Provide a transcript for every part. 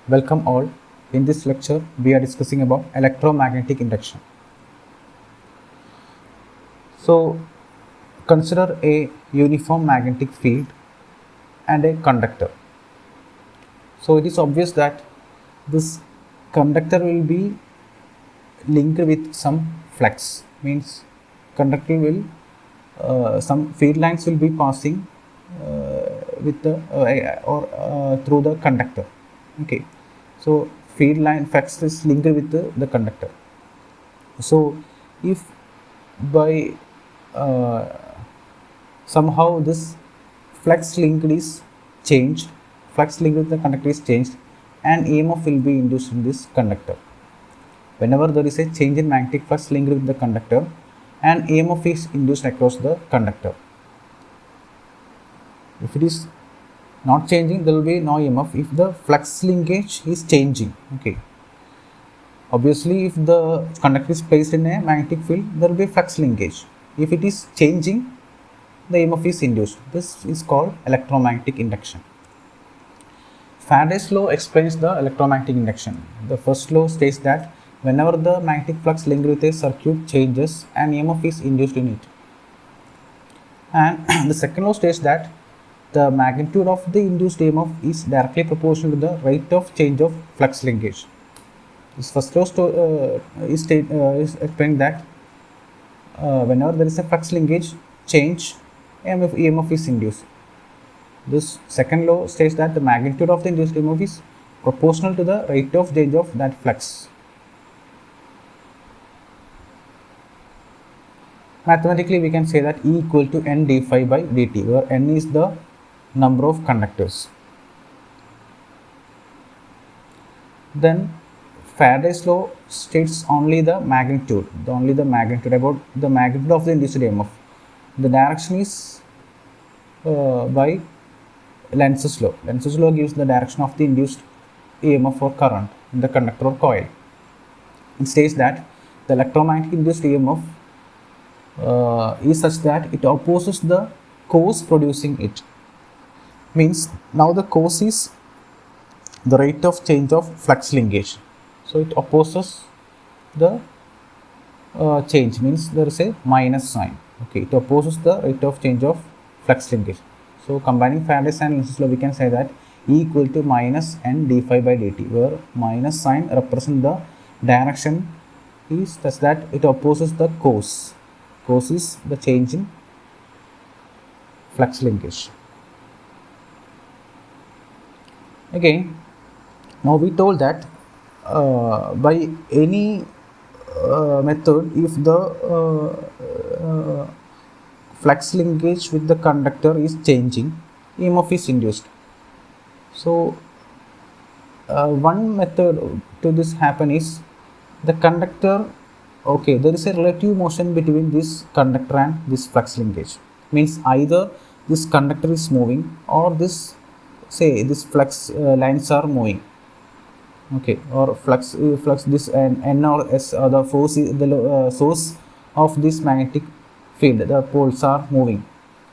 Welcome all. In this lecture, we are discussing about electromagnetic induction. So, consider a uniform magnetic field and a conductor. So, it is obvious that this conductor will be linked with some flux, means conductor will some field lines will be passing with the through the conductor. Okay, so field line flux is linked with the conductor. So if by uh, somehow this flux linked is changed, flux linked with the conductor is changed, and EMF will be induced in this conductor. Whenever there is a change in magnetic flux linked with the conductor, an EMF is induced across the conductor. If it is not changing, there will be no EMF. If the flux linkage is changing, okay. Obviously, if the conductor is placed in a magnetic field, there will be flux linkage. If it is changing, the EMF is induced. This is called electromagnetic induction. Faraday's law explains the electromagnetic induction. The first law states that whenever the magnetic flux linked with a circuit changes, an EMF is induced in it. And the second law states that the magnitude of the induced EMF is directly proportional to the rate of change of flux linkage. This first law is explaining that whenever there is a flux linkage change, EMF is induced. This second law states that the magnitude of the induced EMF is proportional to the rate of change of that flux. Mathematically, we can say that E equal to N d phi by dt, where N is the number of conductors. Then Faraday's law states only the magnitude about the magnitude of the induced EMF. The direction is by Lenz's law. Lenz's law gives the direction of the induced EMF or current in the conductor or coil. It states that the electromagnetic induced EMF is such that it opposes the cause producing it. Means now the cause is the rate of change of flux linkage. So it opposes the change, means there is a minus sign. Okay, it opposes the rate of change of flux linkage. So combining Faraday's and Lenz's law, we can say that E equal to minus N d phi by dt, where minus sign represents the direction is such that it opposes the cause. Cause is the change in flux linkage. Again, now we told that by any method, if the flux linkage with the conductor is changing, EMF is induced. So one method to this happen is the conductor, okay, there is a relative motion between this conductor and this flux linkage. Means either this conductor is moving or this, say, this flux lines are moving. Okay, or flux this and N or S or the force is the source of this magnetic field, the poles are moving.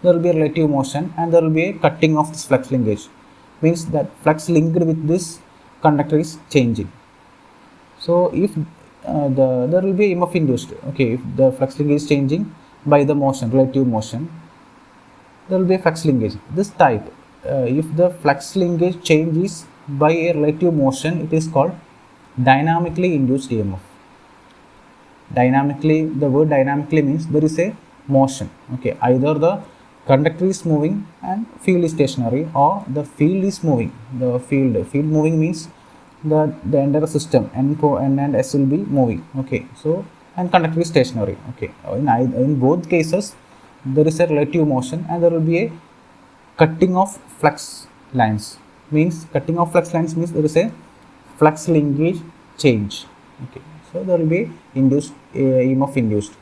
There will be a relative motion and there will be a cutting of this flux linkage. Means that flux linked with this conductor is changing. So if there will be EMF induced. Okay, if the flux linkage is changing by the motion, relative motion, there will be a flux linkage. This type, if the flux linkage changes by a relative motion, it is called dynamically induced EMF. Dynamically, the word dynamically means there is a motion. Okay, either the conductor is moving and field is stationary, or the field is moving. The field moving means the entire system N and S will be moving. Okay, so and conductor is stationary. Okay, in both cases there is a relative motion and there will be a cutting of flux lines. Means cutting of flux lines means there is a flux linkage change. Okay, so there will be induced EMF induced.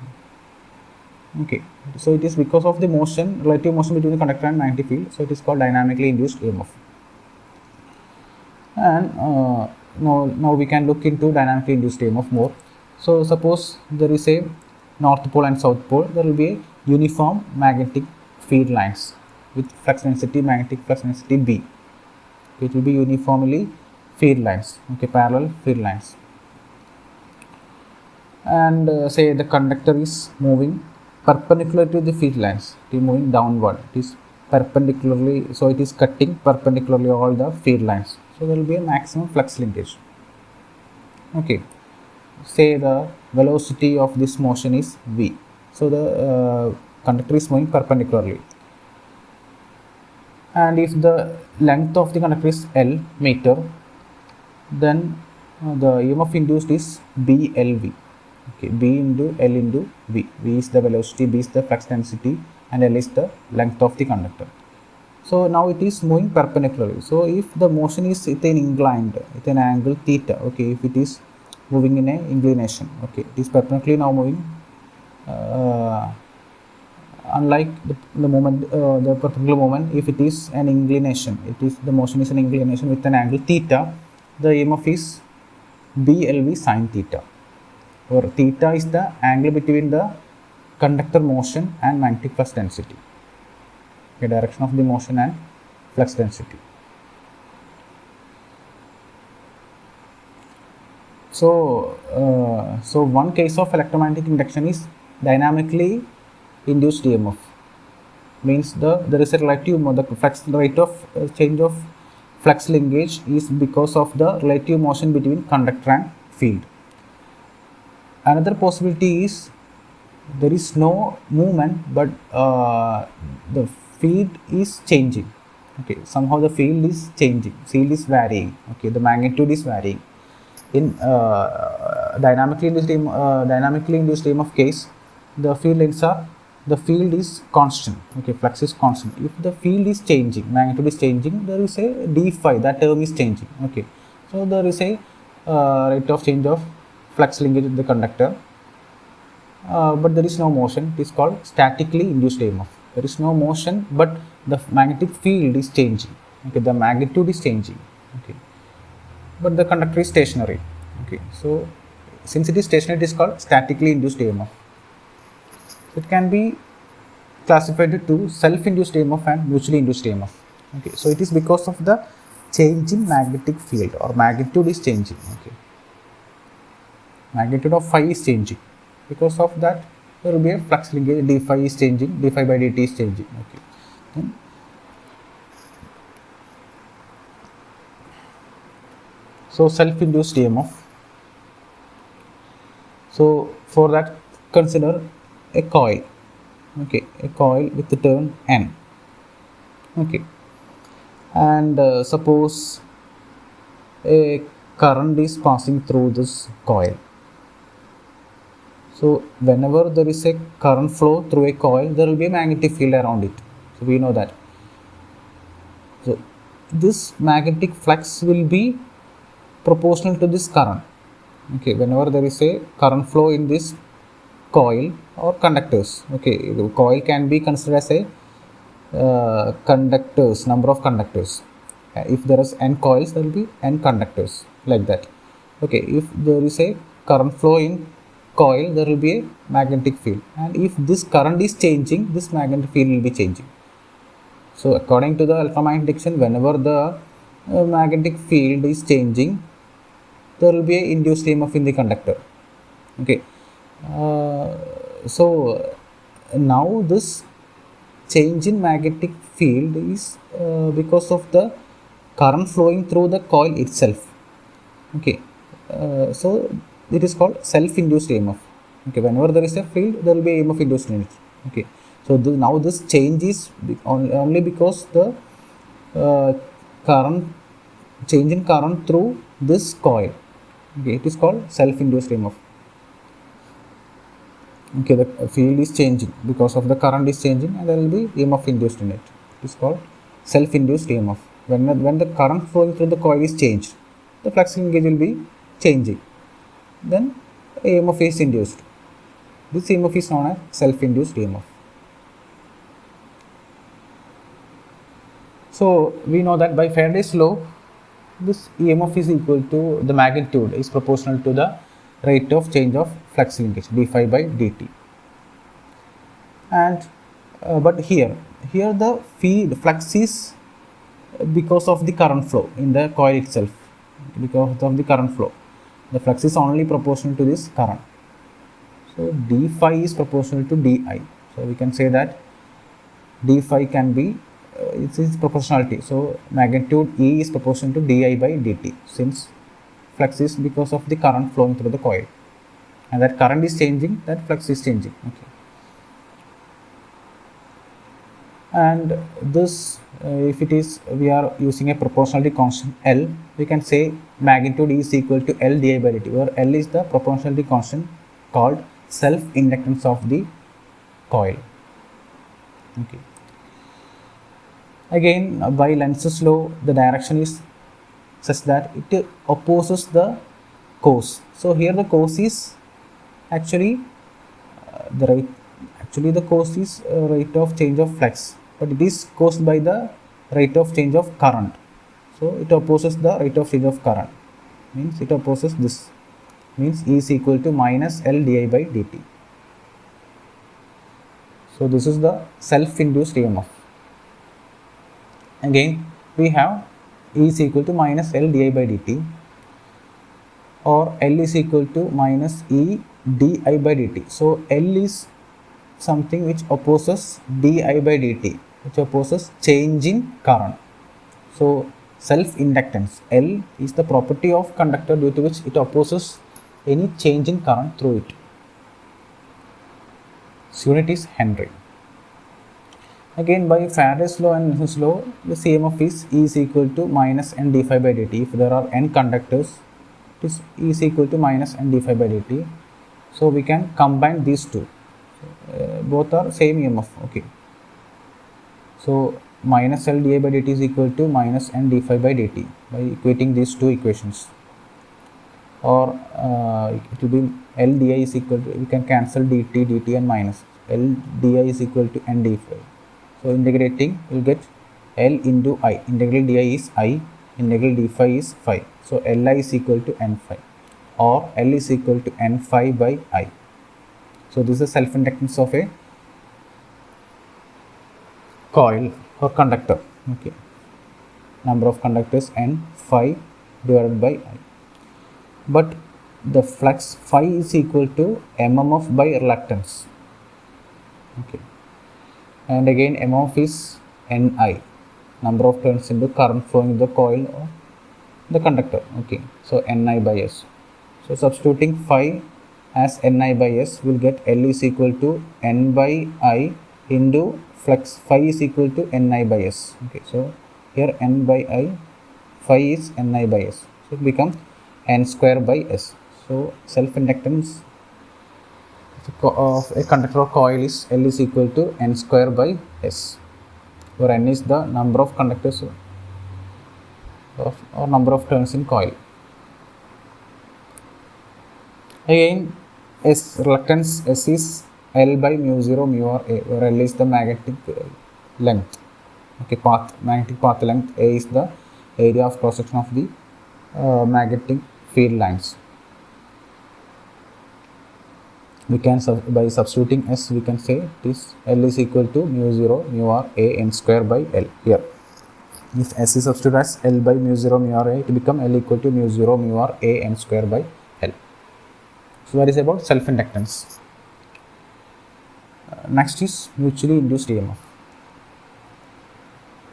Okay, so it is because of the motion, relative motion between the conductor and magnetic field. So it is called dynamically induced EMF. And now we can look into dynamically induced EMF more. So suppose there is a north pole and south pole, there will be a uniform magnetic field lines with flux density, magnetic flux density B. It will be uniformly field lines, okay, parallel field lines. And say the conductor is moving perpendicular to the field lines, it is moving downward, it is perpendicularly, so it is cutting perpendicularly all the field lines, so there will be a maximum flux linkage. Okay, say the velocity of this motion is v, so the conductor is moving perpendicularly, and if the length of the conductor is L meter, then the EMF induced is BLV. Okay, B into L into V. V is the velocity, B is the flux density, and L is the length of the conductor. So now it is moving perpendicularly. So if the motion is with an inclined, with an angle theta, okay, if it is moving in a inclination, okay, it is perpendicularly now moving. Unlike the moment, the perpendicular moment, if it is an inclination, it is the motion is an inclination with an angle theta, the EMF is BLV sine theta, or theta is the angle between the conductor motion and magnetic flux density, the direction of the motion and flux density. So one case of electromagnetic induction is dynamically induced EMF, means there is a relative the flux rate of change of flux linkage is because of the relative motion between conductor and field. Another possibility is there is no movement, but the field is changing. Okay, somehow the field is changing, field is varying. Okay, the magnitude is varying. In dynamically induced EMF case, the field lengths are, the field is constant. Okay, flux is constant. If the field is changing, magnitude is changing, there is a d phi, that term is changing. Okay, so there is a rate of change of flux linkage with the conductor, but there is no motion. It is called statically induced EMF. There is no motion, but the magnetic field is changing. Okay, the magnitude is changing. Okay, but the conductor is stationary. Okay, so since it is stationary, it is called statically induced EMF. It can be classified into self-induced EMF and mutually induced EMF. Okay, so it is because of the change in magnetic field, or magnitude is changing. Okay, magnitude of phi is changing. Because of that, there will be a flux linkage. D phi is changing, d phi by dt is changing. Okay. So self-induced EMF. So for that, consider a coil. Okay, a coil with the turn N. Okay, and suppose a current is passing through this coil. So whenever there is a current flow through a coil, there will be a magnetic field around it. So we know that. So this magnetic flux will be proportional to this current. Okay, whenever there is a current flow in this coil or conductors. Okay, the coil can be considered as a conductors, number of conductors. If there is n coils, there will be n conductors, like that. Okay, if there is a current flow in coil, there will be a magnetic field, and if this current is changing, this magnetic field will be changing. So according to the electromagnetic induction, whenever the magnetic field is changing, there will be a induced EMF in the conductor. Okay, so now this change in magnetic field is because of the current flowing through the coil itself. Okay, so it is called self-induced EMF. Okay, whenever there is a field, there will be EMF induced in it. Okay, so now this change is only because the current change in current through this coil. Okay, it is called self-induced EMF. Okay, the field is changing because of the current is changing, and there will be EMF induced in it. It is called self-induced EMF. When the current flowing through the coil is changed, the flux linkage will be changing. Then EMF is induced. This EMF is known as self-induced EMF. So we know that by Faraday's law, this EMF is equal to the magnitude is proportional to the rate of change of flux linkage, d phi by dt. And but here the flux is because of the current flow in the coil itself. because of the current flow. The flux is only proportional to this current. So d phi is proportional to di. So we can say that d phi can be it is proportionality. So magnitude E is proportional to di by dt, since flux is because of the current flowing through the coil, and that current is changing, that flux is changing. Okay. And this if it is, we are using a proportionality constant L, we can say magnitude is equal to L di by dt, where L is the proportionality constant called self inductance of the coil. Okay. Again, by Lenz's law, the direction is such that it opposes the cause. So here the cause is actually the rate. Actually, the cause is rate of change of flux, but it is caused by the rate of change of current. So it opposes the rate of change of current. Means it opposes this. Means E is equal to minus L di by dt. So this is the self-induced EMF. Again, we have E is equal to minus L di by dt, or L is equal to minus E di by dt. So L is something which opposes di by dt, which opposes change in current. So self-inductance L is the property of conductor due to which it opposes any change in current through it. Its unit is Henry. Again, by Faraday's law and Newton's law, the CMF is E is equal to minus n d phi by dt. If there are n conductors, it is E is equal to minus n d phi by dt. So we can combine these two. Both are same EMF. Okay. So minus L di by dt is equal to minus n d phi by dt by equating these two equations. Or it will be L di is equal to, we can cancel dt and minus. L di is equal to n d phi. So integrating, you will get L into I. Integral di is I, integral d phi is phi. So Li is equal to n phi, or L is equal to n phi by I. So this is the self-inductance of a coil or conductor. Okay. Number of conductors n phi divided by I. But the flux phi is equal to mmf by reluctance. Okay. And again, mmf is Ni, number of turns into current flowing in the coil or the conductor. Okay, so Ni by S. So substituting phi as Ni by S, will get L is equal to N by I into flux phi is equal to Ni by S. Okay, so here N by I, phi is Ni by S. So it becomes N square by S. So self-inductance of a conductor or coil is L is equal to N square by S, where N is the number of conductors or number of turns in coil. Again, S reluctance S is L by mu 0 mu r A, where L is the magnetic length. Okay, magnetic path length. A is the area of cross section of the magnetic field lines. We can by substituting S, we can say this L is equal to mu 0 mu r A n square by L. Here, if S is substituted as L by mu 0 mu r A, it become L equal to mu 0 mu r A n square by L. So that is about self-inductance. Next is mutually induced EMF.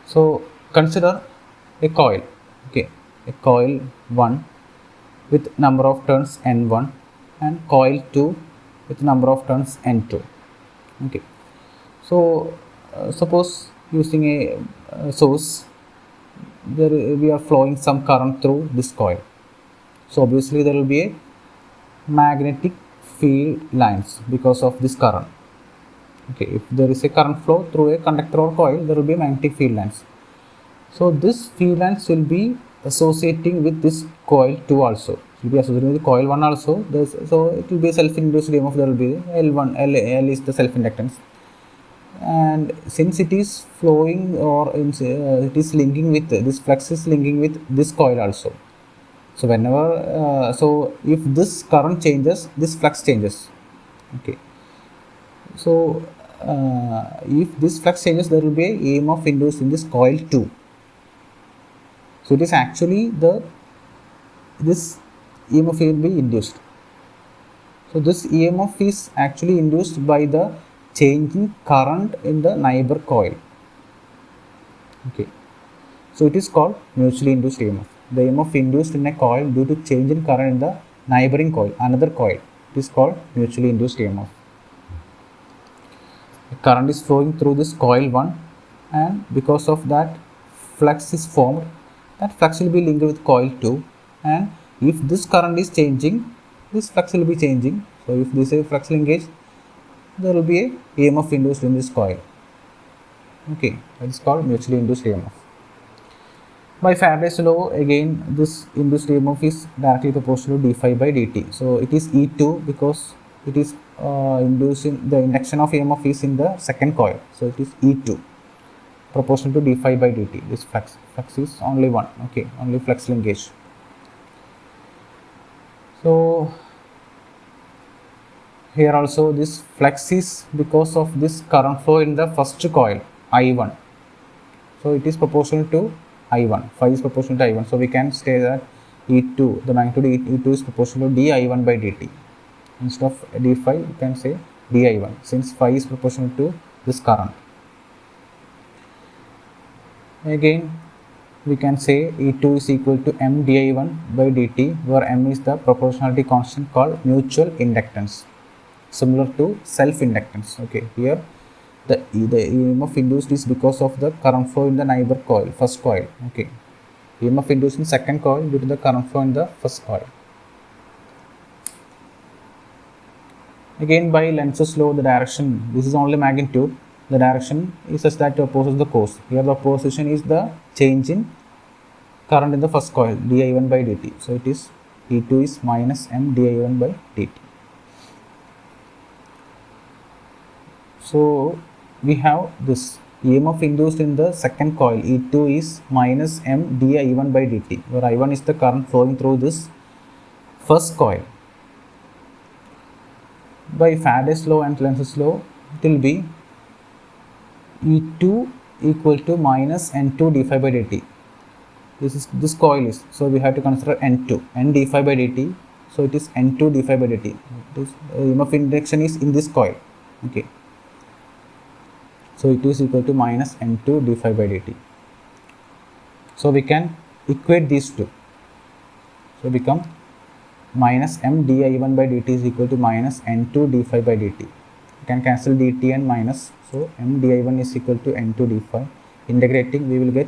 So consider a coil. Okay, a coil 1 with number of turns N1 and coil 2 with number of turns N2. Okay, so suppose using a source, we are flowing some current through this coil. So obviously there will be a magnetic field lines because of this current. Okay, if there is a current flow through a conductor or coil, there will be magnetic field lines. So this field lines will be associating with this coil 2 also. It will be associated with coil 1 also. So it will be a self-induced EMF. There will be L1, L is the self-inductance. And since it is flowing or it is linking with this flux is linking with this coil also. So whenever so if this current changes, this flux changes. Okay. So if this flux changes, there will be a EMF induced in this coil 2. So it is actually the this EMF will be induced. So this EMF is actually induced by the changing current in the neighbor coil. Okay, so it is called mutually induced EMF. The EMF induced in a coil due to change in current in the neighboring coil, another coil. It is called mutually induced EMF. The current is flowing through this coil 1, and because of that flux is formed. That flux will be linked with coil 2, and if this current is changing, this flux will be changing. So if this is flux linkage, there will be a EMF induced in this coil. Okay, that is called mutually induced EMF. By Faraday's law, again this induced EMF is directly proportional to d phi by dt. So it is E2 because it is inducing, the induction of EMF is in the second coil. So it is E2 proportional to d phi by dt. This flux is only one. Okay, only flux linkage. So here also this flux is because of this current flow in the first coil I1. So it is proportional to I1. Phi is proportional to I1. So we can say that E2, the magnitude E2 is proportional to dI1 by dt. Instead of d phi, you can say dI1, since phi is proportional to this current. Again, we can say E2 is equal to m dI1 by dt, where m is the proportionality constant called mutual inductance, similar to self-inductance. Okay, here the EMF induced is because of the current flow in the neighbor coil, first coil. Okay, EMF induced in second coil due to the current flow in the first coil. Again, by Lenz's law, the direction, this is only magnitude, the direction is such that it opposes the cause. Here the opposition is the change in current in the first coil, dI1 by dt. So it is E2 is minus m dI1 by dt. So we have this EMF induced in the second coil, E2 is minus m dI1 by dt, where I1 is the current flowing through this first coil. By Faraday's law and Lenz's law, it will be E2 equal to minus N2 d phi by dt. This coil is, so we have to consider N2, N d phi by dt. So it is N2 d phi by dt. This EMF induction is in this coil. Okay. So it is equal to minus N2 d phi by dt. So we can equate these two. So become minus m dI1 by dt is equal to minus N2 d phi by dt. You can cancel dt and minus. So m dI1 is equal to N2 d phi. Integrating, we will get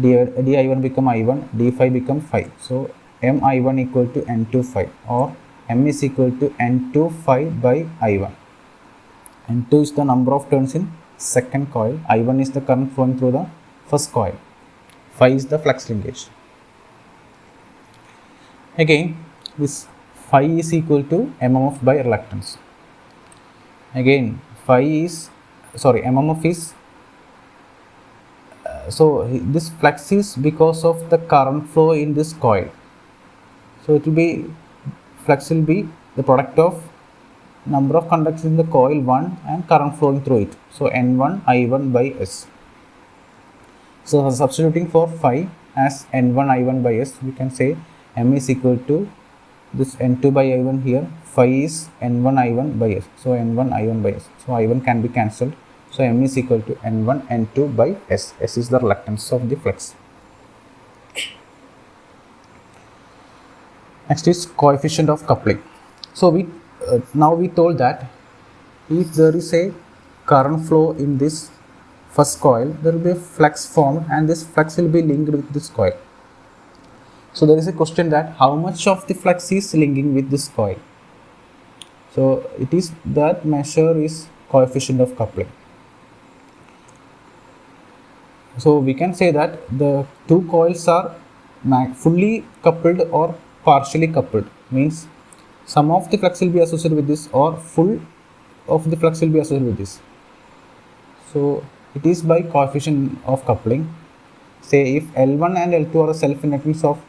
dI1 become I1, d phi become phi. So m I1 equal to N2 phi, or m is equal to N2 phi by I1. N2 is the number of turns in second coil, I1 is the current flowing through the first coil, phi is the flux linkage. Again, this phi is equal to mmf by reluctance. Again, mmf is, so this flux is because of the current flow in this coil. So it will be, flux will be the product of number of conductors in the coil 1 and current flowing through it. So N1 I1 by S. So substituting for phi as N1 I1 by S, we can say m is equal to this N2 by I1 here, phi is N1 I1 by S. So N1 I1 by S. So I1 can be cancelled. So m is equal to N1 N2 by S. S is the reluctance of the flux. Next is coefficient of coupling. So we now we told that if there is a current flow in this first coil, there will be a flux formed, and this flux will be linked with this coil. So there is a question that how much of the flux is linking with this coil. So it is, that measure is coefficient of coupling. So we can say that the two coils are fully coupled or partially coupled, means some of the flux will be associated with this, or full of the flux will be associated with this. So it is by coefficient of coupling. Say if L1 and L2 are the self-inductance of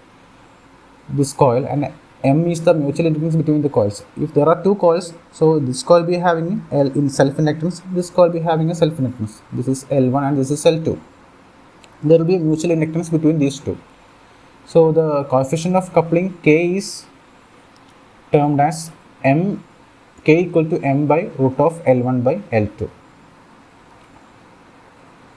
this coil, and M is the mutual inductance between the coils. If there are two coils, so this coil be having L in self-inductance, this coil be having a self-inductance. This is L1 and this is L2. There will be a mutual inductance between these two. So the coefficient of coupling K is termed as m, K equal to m by root of L1 by L2.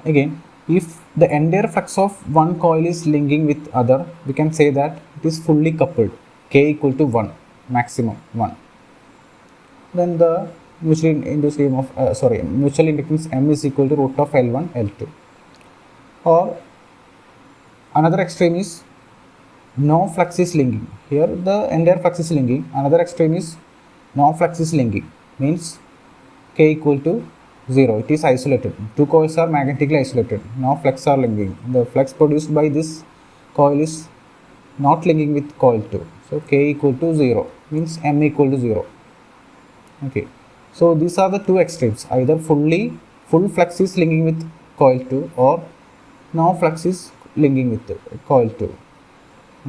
Again, if the entire flux of one coil is linking with other, we can say that it is fully coupled, K equal to 1, maximum 1. Then the mutual induced EMF, mutual inductance M is equal to root of L1, L2. Or another extreme is no flux is linking. Here the entire flux is linking. Another extreme is no flux is linking. Means K equal to 0. It is isolated. Two coils are magnetically isolated. No flux are linking. The flux produced by this coil is not linking with coil 2. So K equal to 0. Means M equal to 0. Okay. So these are the two extremes. Either full flux is linking with coil 2 or no flux is linking with coil 2.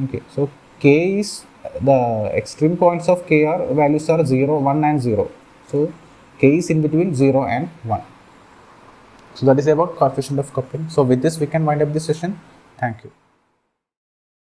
Okay, so K is the extreme points of K are values are 0, 1 and 0. So K is in between 0 and 1. So that is about coefficient of coupling. So with this we can wind up this session. Thank you.